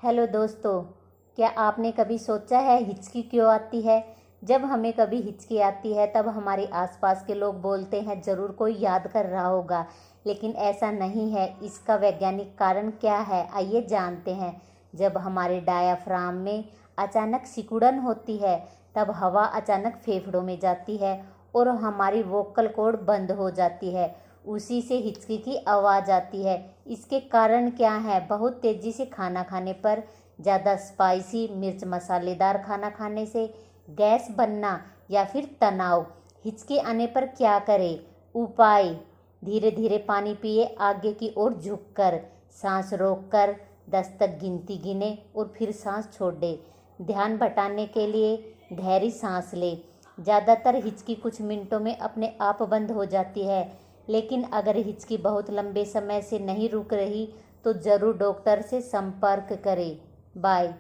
Hello दोस्तों, क्या आपने कभी सोचा है हिचकी क्यों आती है? जब हमें कभी हिचकी आती है तब हमारे आसपास के लोग बोलते हैं ज़रूर कोई याद कर रहा होगा, लेकिन ऐसा नहीं है। इसका वैज्ञानिक कारण क्या है, आइए जानते हैं। जब हमारे डायाफ्राम में अचानक सिकुड़न होती है तब हवा अचानक फेफड़ों में जाती है और हमारी वोकल कॉर्ड बंद हो जाती है। उसी से हिचकी की आवाज़ आती है। इसके कारण क्या है? बहुत तेज़ी से खाना खाने पर, ज़्यादा स्पाइसी मिर्च मसालेदार खाना खाने से, गैस बनना या फिर तनाव। हिचकी आने पर क्या करें? उपाय: धीरे धीरे पानी पिए, आगे की ओर झुककर, सांस रोककर 10 तक गिनती गिने और फिर सांस छोड़ दे। ध्यान भटाने के लिए गहरी सांस ले। ज़्यादातर हिचकी कुछ मिनटों में अपने आप बंद हो जाती है, लेकिन अगर हिचकी बहुत लंबे समय से नहीं रुक रही तो ज़रूर डॉक्टर से संपर्क करें। बाय।